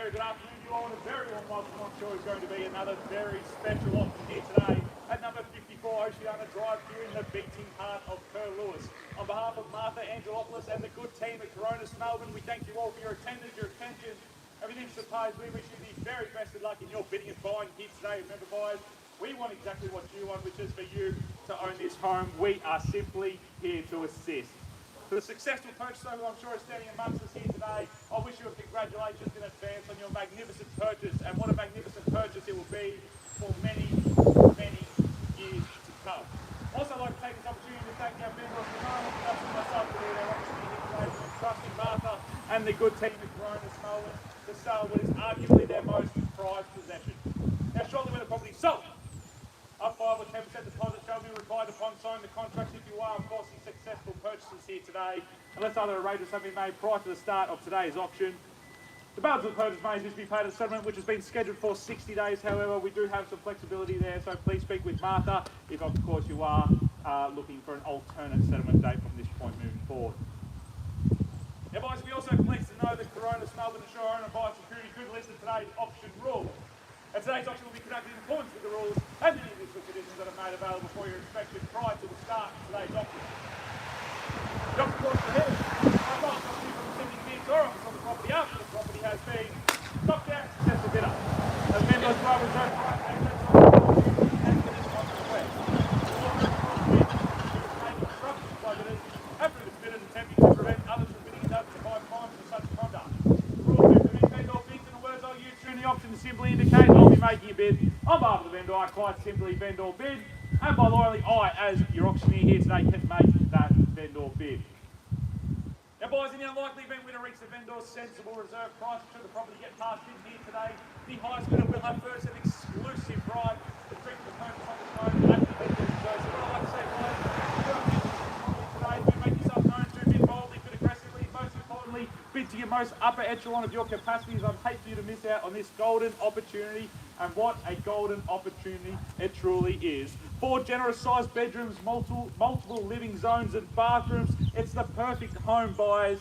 very good afternoon. You all and a very warm welcome. I'm sure is going to be another very special option here today at number 54 Oceania Drive here in the beating heart of Curlewis. On behalf of Martha Angelopoulos and the good team at Coronis Melbourne, we thank you all for your attendance, your attention, everything supplies. We wish you the very best of luck in your bidding and buying here today. Remember, guys, we want exactly what you want, which is for you to own this home. We are simply here to assist. For the successful purchaser who I'm sure is standing amongst us here today, I wish you a congratulations in advance on your magnificent purchase, and what a magnificent purchase it will be for many, many years to come. Also, I'd like to take this opportunity to thank our vendors for myself today. They're obviously here today for trusting Martha and the good team at Coronis Melbourne to sell what is arguably their most prized possession. Now, shortly when the property is sold, a 5 or 10% deposit shall be required upon signing the contract if you are, of course, the successful purchasers here today, unless other arrangements have been made prior to the start of today's auction. The balance of the purchase money is to be paid at settlement, which has been scheduled for 60 days. However, we do have some flexibility there, so please speak with Martha if, of course, you are looking for an alternate settlement date from this point moving forward. Now, boys, we also pleased to know that Coronis Melbourne Assure Owner Buyer Security could list today's auction rules. And today's auction will be conducted in accordance with the rules and the individual conditions that are made available for your inspection prior to the start of today's auction. The auction course ahead. I'm not from sending bids or offers on the property after the property has been knocked out successful bidder. As members will reserve price and that's all the property and for this one request. Instructions by bidders and for this bidders attempting to prevent others from bidding and provide fines for such conduct. The option to simply indicate I'll be making a bid on behalf of the vendor. I quite simply vendor bid, and by loyally I, as your auctioneer here today, can make that vendor bid. Now, boys, in the unlikely event we don't reach the vendor's sensible reserve price should the property get passed in here today, the highest bidder will have first an exclusive right to treat the purchase on the phone at the vendor's reserve. So what I'd like to say, guys, today, do make yourself known to bid boldly, bid aggressively, most importantly, bid to your most upper echelon of your capacities. I'd hate for you to miss out on this golden opportunity, and what a golden opportunity it truly is. 4 generous sized bedrooms, multiple living zones and bathrooms. It's the perfect home, buyers,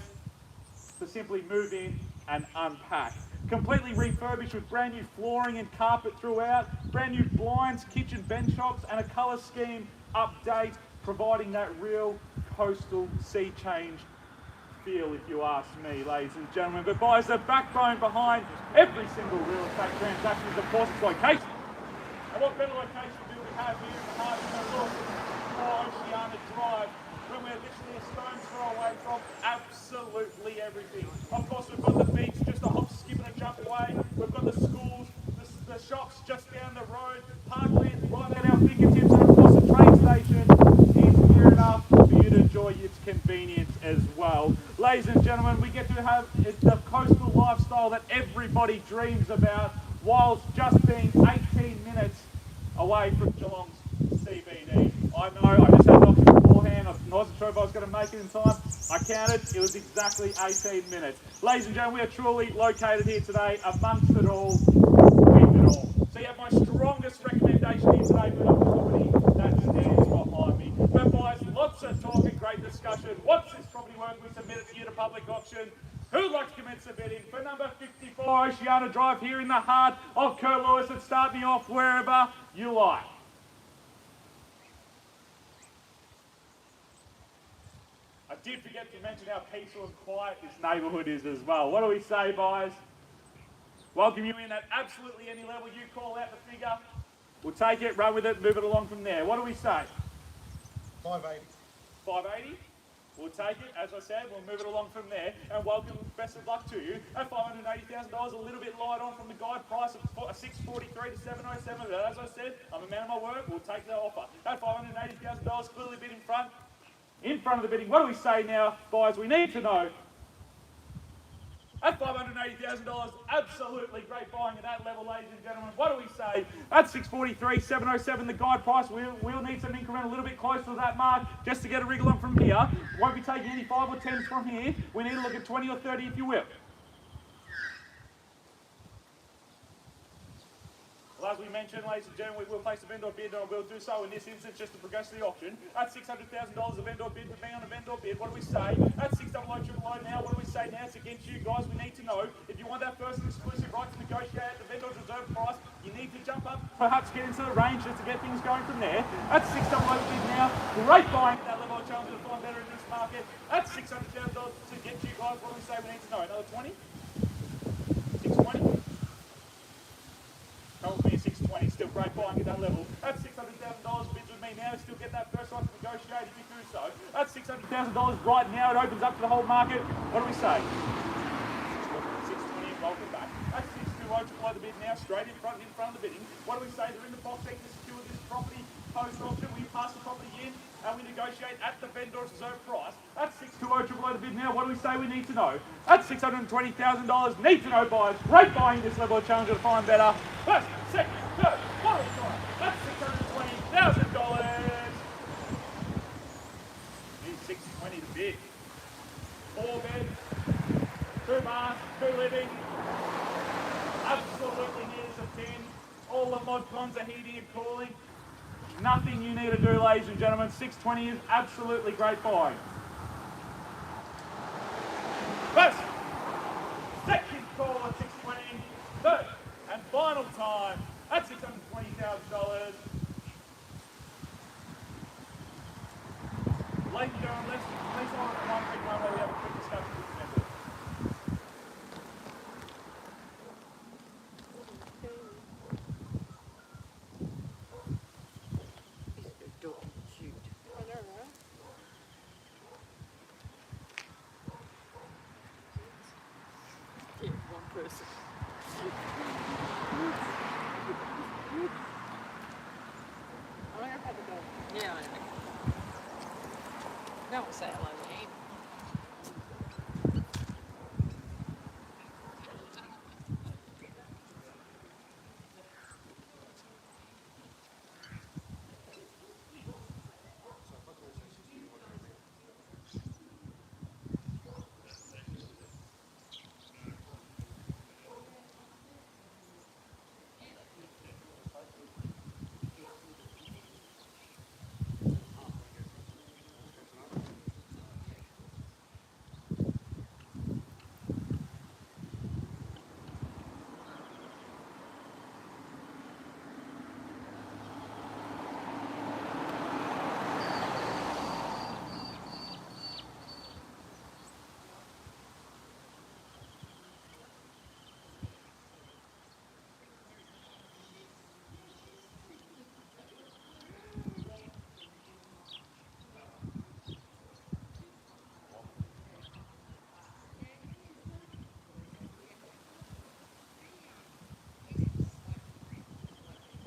to simply move in and unpack. Completely refurbished with brand new flooring and carpet throughout, brand new blinds, kitchen bench tops, and a colour scheme update, providing that real coastal sea change feel, if you ask me, ladies and gentlemen. But guys, the backbone behind every single real estate transaction is, of course, its location. And what better location do we have here in the heart of the Oceania Drive, when we're literally a stone's throw away from absolutely everything. Of course, we've got the beach just a hop, skip and a jump away. We've got the schools, the shops just down the road, parkland right at our fingertips, and of course the train station is near enough for you to enjoy its convenience as well. Ladies and gentlemen, we get to have the coastal lifestyle that everybody dreams about, whilst just being 18 minutes away from Geelong's CBD. I know, I just had an option beforehand. I wasn't sure if I was going to make it in time. I counted, it was exactly 18 minutes. Ladies and gentlemen, we are truly located here today amongst it all, with it all. So you have my strongest recommendation here today for the property that stands behind me. But guys, lots of talk and great discussion. What's this property worth? We submit it to you to public auction. Who'd like to commence the bidding for number 54 Oceania Drive here in the heart of Curlewis, and start me off wherever you like? I did forget to mention how peaceful and quiet this neighbourhood is as well. What do we say, guys? Welcome you in at absolutely any level. You call out the figure. We'll take it, run with it, move it along from there. What do we say? 580. 580? We'll take it, as I said, we'll move it along from there, and welcome, best of luck to you. At $580,000, a little bit light on from the guide price of $643 to $707, but as I said, I'm a man of my word, we'll take the offer. At $580,000, clearly bid in front of the bidding. What do we say now, guys? We need to know. At $580,000, absolutely great buying at that level, ladies and gentlemen. What do we say? At $643, $707, the guide price. We'll need some increment a little bit closer to that mark just to get a wriggle on from here. Won't be taking any 5 or 10s from here. We need to look at 20 or 30 if you will. Well, as we mentioned, ladies and gentlemen, we will place a vendor bid, and we'll do so in this instance just to progress the auction. At $600,000, a vendor bid for being on a vendor bid. What do we say? At $600,000 now, what do we say now? It's against you guys. We need to know if you want that first exclusive right perhaps get into the range just to get things going from there. That's $6 bid now. Great buying at that level of challenge to find better in this market. That's $600,000 to get you guys. What do we say we need to know? Another 20? 620? Told me 620. Still great buying at that level. That's $600,000 bids with me now. Still get that first one to negotiate if you do so. That's $600,000 right now. It opens up to the whole market. What do we say? 620 and welcome back. That's 620 to blow the bid now. Straight in front of the bidding. What do we say? They're in the box to secure this property post auction. We pass the property in and we negotiate at the vendor's reserve price. That's 620 to blow the bid now. What do we say we need to know? That's $620,000. Need to know buyers. Great buying this level of challenger to find better. First, second, third, fourth time. That's $620,000. Need 620 to bid. 4 beds, 2 baths, 2 living. Absolutely near to 10. All the mod cons are heating and cooling. Nothing you need to do, ladies and gentlemen. 620 is absolutely great buying. First, second call at 620, third and final time at $620,000. Ladies and gentlemen, let's on one quick one where we have a quick discussion with the members. Person. I'm gonna have to go. Yeah, I know. Don't say hello, Nate.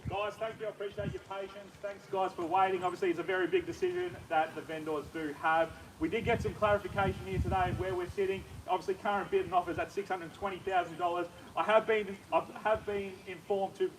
Guys, thank you. I appreciate your patience. Thanks, guys, for waiting. Obviously, it's a very big decision that the vendors do have. We did get some clarification here today where we're sitting. Obviously, current bid and offers at $620,000. I have been informed to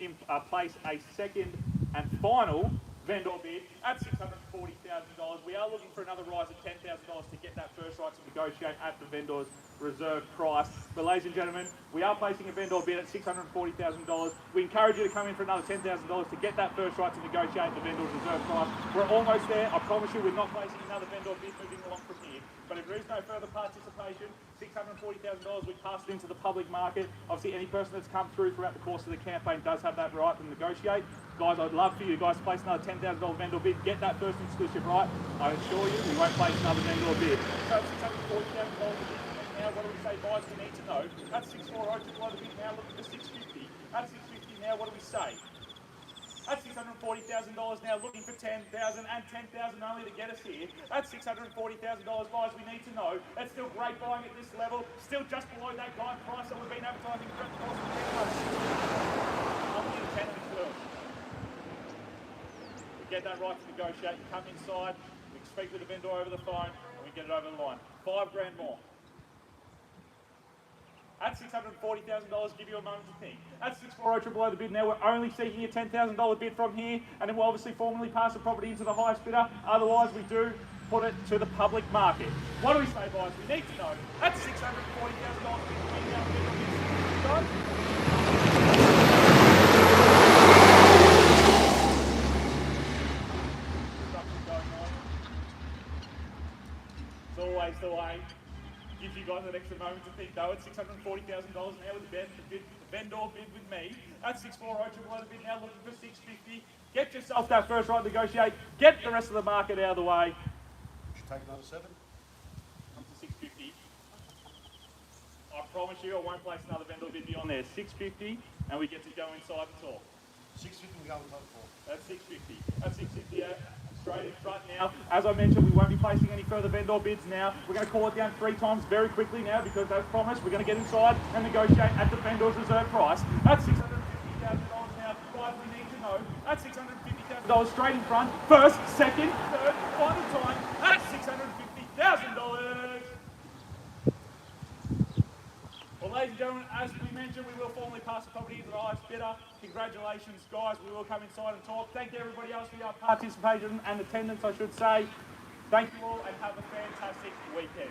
place a second and final vendor bid at $640,000. We are looking for another rise of $10,000 to get that first right to negotiate at the vendor's reserve price. But ladies and gentlemen, we are placing a vendor bid at $640,000. We encourage you to come in for another $10,000 to get that first right to negotiate the vendor's reserve price. We're almost there. I promise you we're not placing another vendor bid moving along from here. But if there is no further participation, $640,000, we pass it into the public market. Obviously, any person that's come through throughout the course of the campaign does have that right to negotiate. Guys, I'd love for you guys to place another $10,000 vendor bid, get that first exclusive right. I assure you, we won't place another vendor bid. So $640,000 now, what do we say, guys, we need to know? That's 640 to blow the bid now, looking for 650. At 650 now, what do we say? That's $640,000 now, looking for 10,000 and 10,000 only to get us here. That's $640,000, guys, we need to know. That's still great buying at this level, still just below that guide price that we've been advertising throughout the course of the video. I'm here to 10 and 12. We get that right to negotiate, you come inside, we speak with the vendor over the phone, and we get it over the line. $5 grand more. At $640,000, give you a moment to think. At 640 below the bid now, we're only seeking a $10,000 bid from here, and then we'll obviously formally pass the property into the highest bidder. Otherwise, we do put it to the public market. What do we say, guys? We need to know. At $640,000 bid from here now, it's always the way. Gives you guys time the next moment to think though. It's $640,000 now with the vendor bid with me. That's 640 triple bid now looking for 650. Get yourself that first right, negotiate. Get the rest of the market out of the way. Should take another 7. Come to 650. I promise you I won't place another vendor bid beyond there. 650 and we get to go inside and talk. 650 we go with top 4. That's 650. That's 650 straight in front now. As I mentioned, we won't be placing any further vendor bids now. We're going to call it down 3 times very quickly now because as promised, we're going to get inside and negotiate at the vendor's reserve price. That's $650,000 now. Guys, we need to know. That's $650,000 straight in front. First, second, third, final time. That's $650,000. Well, ladies and gentlemen, as we mentioned, we will formally pass the property to the highest bidder. Congratulations, guys. We will come inside and talk. Thank you, everybody else, for your participation and attendance, I should say. Thank you all, and have a fantastic weekend.